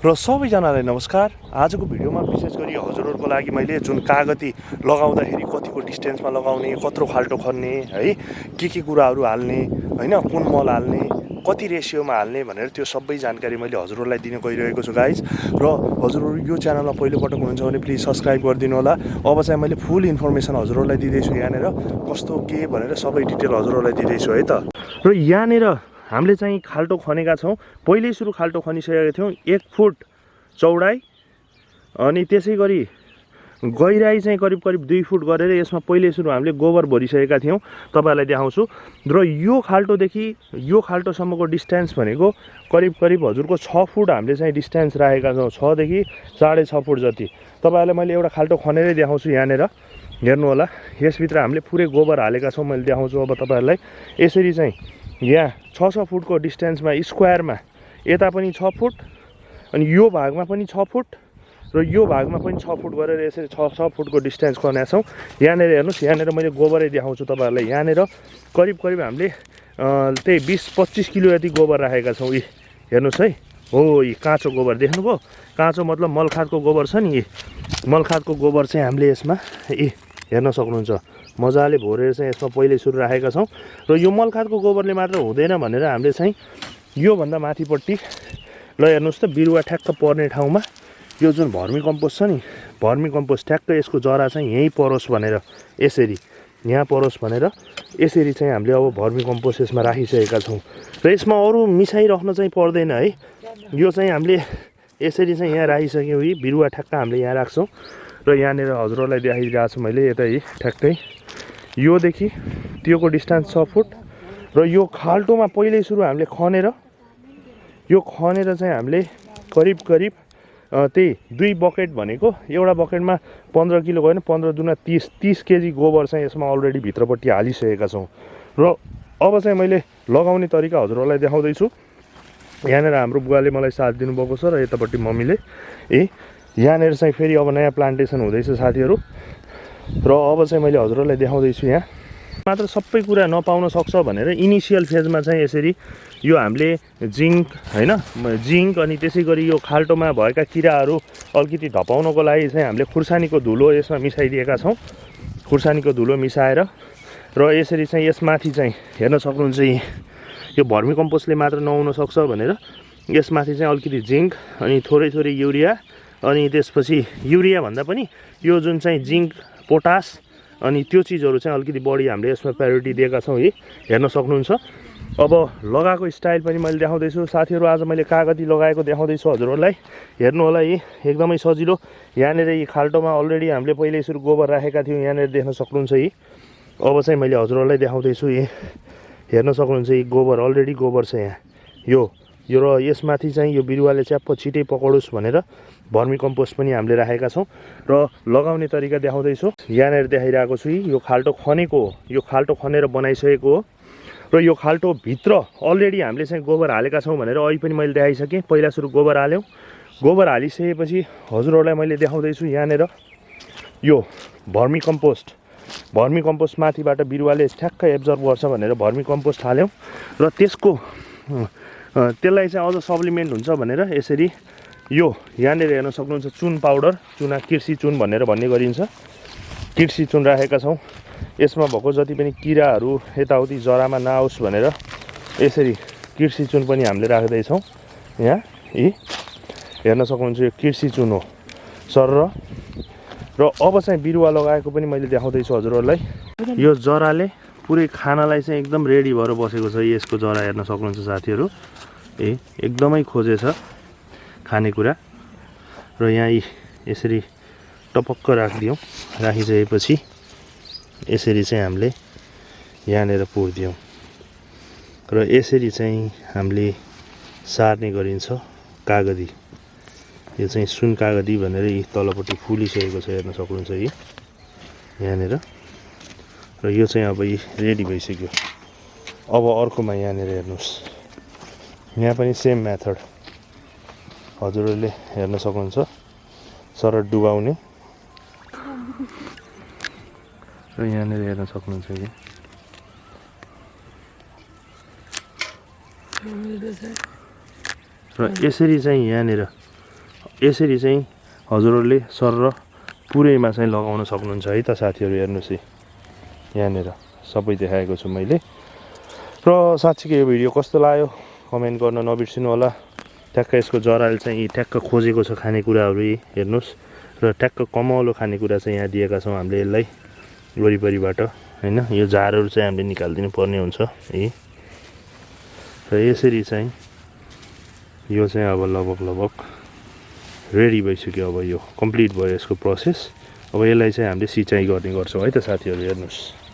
र सबैजनालाई नमस्कार। आजको भिडियोमा विशेष गरी हजुरहरूको लागि मैले जुन कागती लगाउँदाखेरि कतिको डिस्टेन्समा लगाउने, कत्रो खाल्टो खन्ने है, के कुराहरू हाल्ने हैन, कुन मल हाल्ने, कति रेसियोमा हाल्ने भनेर त्यो सबै जानकारी मैले हजुरहरूलाई दिन गइरहेको छु गाइज। र हजुरहरू यो च्यानलमा पहिलोपटक हुनुहुन्छ भने प्लिज सब्सक्राइब गरिदिनु होला। अब चाहिँ मैले फुल इन्फर्मेसन हजुरहरूलाई दिँदैछु यहाँनिर, कस्तो के भनेर सबै डिटेल हजुरहरूलाई दिँदैछु है त। र यहाँनिर हामीले चाहिँ खाल्टो खनेका छौँ। पहिल्यै सुरु खाल्टो खनिसकेका थियौँ 1 फुट चौडाइ, अनि त्यसै गरी गहिराई चाहिँ करिब 2 फुट गरेर यसमा पहिल्यै सुरु हामीले गोबर भरिसकेका थियौँ। तपाईँहरूलाई देखाउँछु। र यो खाल्टोदेखि यो खाल्टोसम्मको डिस्टेन्स भनेको करिब हजुरको 6 फुट हामीले चाहिँ डिस्टेन्स राखेका छौँ, 6 देखि 6.5 फुट जति। तपाईँहरूलाई मैले एउटा खाल्टो खनेरै देखाउँछु। यहाँनिर हेर्नु होला, यसभित्र हामीले पुरै गोबर हालेका छौँ। मैले देखाउँछु अब तपाईँहरूलाई। यसरी चाहिँ यहाँ 6 फुटको डिस्टेन्समा स्क्वायरमा यता पनि 6 फुट, अनि यो भागमा पनि 6 फुट र यो भागमा पनि 6 फुट गरेर यसरी 6 फुटको डिस्टेन्स खनेका छौँ। यहाँनिर हेर्नुहोस्, यहाँनिर मैले गोबरै देखाउँछु तपाईँहरूलाई। यहाँनिर करिब हामीले त्यही 20-25 किलो यति गोबर राखेका छौँ। यी हेर्नुहोस् है, हो यी काँचो गोबर देख्नुभयो? काँचो मतलब मलखातको गोबर छ नि। यी मलखातको गोबर चाहिँ हामीले यसमा हेर्न सक्नुहुन्छ, मजाले भोरेर चाहिँ यसमा पहिले सुरु राखेका छौँ। र यो मलखातको गोबरले मात्र हुँदैन भनेर हामीले चाहिँ योभन्दा माथिपट्टि ल हेर्नुहोस् त, बिरुवा ठ्याक्क पर्ने ठाउँमा यो जुन भर्मी कम्पोस्ट छ नि, भर्मी कम्पोस्ट ठ्याक्क यसको जरा चाहिँ यहीँ परोस् भनेर, यसरी यहाँ परोस् भनेर यसरी चाहिँ हामीले अब भर्मी कम्पोस्ट यसमा राखिसकेका छौँ। र यसमा अरू मिसाइराख्न चाहिँ पर्दैन है। यो चाहिँ हामीले यसरी चाहिँ यहाँ राखिसक्यौँ। यी बिरुवा ठ्याक्क हामीले यहाँ राख्छौँ। र यहाँनिर हजुरहरूलाई देखाइदिएको छु मैले यता यी ठ्याक्कै योदेखि त्योको डिस्टेन्स 6 फुट। र यो खाल्टोमा पहिल्यै सुरु हामीले खनेर चाहिँ हामीले करिब त्यही 2 बकेट भनेको, एउटा बकेटमा 15 किलो गएन, 15 दुना 30 केजी गोबर चाहिँ यसमा अलरेडी भित्रपट्टि हालिसकेका छौँ। र अब चाहिँ मैले लगाउने तरिका हजुरहरूलाई देखाउँदैछु। यहाँनिर हाम्रो बुवाले मलाई साथ दिनुभएको छ र यतापट्टि मम्मीले। यहाँनिर चाहिँ फेरि अब नयाँ प्लान्टेसन हुँदैछ साथीहरू। र अब चाहिँ मैले हजुरहरूलाई देखाउँदैछु। यहाँ मात्र सबै कुरा नपाउन सक्छ भनेर इनिसियल फेजमा चाहिँ यसरी यो हामीले जिङ्क हैन, जिङ्क अनि त्यसै गरी यो खाल्टोमा भएका किराहरू अलिकति धपाउनको लागि चाहिँ हामीले खुर्सानीको धुलो यसमा मिसाइदिएका छौँ। खुर्सानीको धुलो मिसाएर र यसरी चाहिँ यसमाथि चाहिँ हेर्न सक्नुहुन्छ, यो भर्मी कम्पोस्टले मात्र नहुन सक्छ भनेर यसमाथि चाहिँ अलिकति जिङ्क अनि थोरै युरिया, अनि त्यसपछि युरिया भन्दा पनि यो जुन चाहिँ जिङ्क, पोटास अनि त्यो चिजहरू चाहिँ अलिकति बढी हामीले यसमा प्रायोरिटी दिएका छौँ। हेर्न सक्नुहुन्छ। अब लगाएको स्टाइल पनि मैले देखाउँदैछु साथीहरू। आज मैले कागती लगाएको देखाउँदैछु हजुरहरूलाई। हेर्नु होला, यी एकदमै सजिलो। यहाँनिर यी खाल्टोमा अलरेडी हामीले पहिल्यै सुरु गोबर राखेका थियौँ, यहाँनिर देख्न सक्नुहुन्छ। यी अब चाहिँ मैले हजुरहरूलाई देखाउँदैछु। यी हेर्न सक्नुहुन्छ, यी गोबर अलरेडी गोबर छ यहाँ। यो र यसमाथि चाहिँ यो बिरुवाले च्याप्प छिटै पकडोस् भनेर भर्मी कम्पोस्ट पनि हामीले राखेका छौँ। र लगाउने तरिका देखाउँदैछु। यहाँनिर देखाइरहेको छु। यो खाल्टो खनेको हो, यो खाल्टो खनेर बनाइसकेको हो। र यो खाल्टोभित्र अलरेडी हामीले चाहिँ गोबर हालेका छौँ भनेर अघि पनि मैले देखाइसकेँ। पहिला सुरु गोबर हाल्यौँ। गोबर हालिसकेपछि हजुरहरूलाई मैले देखाउँदैछु यहाँनिर यो भर्मी कम्पोस्ट माथिबाट बिरुवाले ठ्याक्क एब्जर्भ गर्छ भनेर भर्मी कम्पोस्ट हाल्यौँ। र त्यसलाई चाहिँ अझ सप्लिमेन्ट हुन्छ भनेर यसरी यो यहाँनिर हेर्न सक्नुहुन्छ, चुन पाउडर, कृषि चुन भनेर भन्ने गरिन्छ, कृषि चुन राखेका छौँ। यसमा भएको जति पनि किराहरू यताउति जरामा नआओस् भनेर यसरी कृषि चुन पनि हामीले राख्दैछौँ। यहाँ हेर्न सक्नुहुन्छ, यो कृषि चुन हो सर। र अब चाहिँ बिरुवा लगाएको पनि मैले देखाउँदैछु हजुरहरूलाई। यो जराले पुरै खानालाई चाहिँ एकदम रेडी भएर बसेको छ। यसको जरा हेर्न सक्नुहुन्छ साथीहरू, एकदमै खोजेछ खानेकुरा। र यहाँ यसरी टपक्क राखिदियौँ। राखिसकेपछि यसरी चाहिँ हामीले यहाँनिर पुर्दियौँ र यसरी चाहिँ हामीले सार्ने गरिन्छ कागती। यो चाहिँ सुन कागती भनेर यी तलपट्टि फुलिसकेको छ, हेर्न सक्नुहुन्छ यहाँनिर। र यो चाहिँ अब रेडी भइसक्यो। अब अर्कोमा यहाँनिर हेर्नुहोस्, यहाँ पनि सेम मेथड हजुरहरूले हेर्न सक्नुहुन्छ। सरट डुबाउने र यहाँनिर हेर्न सक्नुहुन्छ। र यसरी चाहिँ यहाँनिर यसरी चाहिँ हजुरहरूले सर पुरैमा चाहिँ लगाउन सक्नुहुन्छ है त साथीहरू। हेर्नुहोस् है यहाँनिर सबै देखाएको छु मैले। र साँच्चीकै यो भिडियो कस्तो लाग्यो कमेन्ट गर्न नबिर्सिनु होला। ट्याक्क यसको जराले चाहिँ यी ट्याक्क खोजेको छ खानेकुराहरू यी हेर्नुहोस्। र ट्याक्क कमलो खानेकुरा चाहिँ यहाँ दिएका छौँ हामीले यसलाई वरिपरिबाट होइन। यो झारहरू चाहिँ हामीले निकालिदिनु पर्ने हुन्छ है। र यसरी चाहिँ यो चाहिँ अब लगभग रेडी भइसक्यो। अब यो कम्प्लिट भयो यसको प्रोसेस। अब यसलाई चाहिँ हामीले सिँचाइ गर्ने गर्छौँ है त साथीहरू। हेर्नुहोस्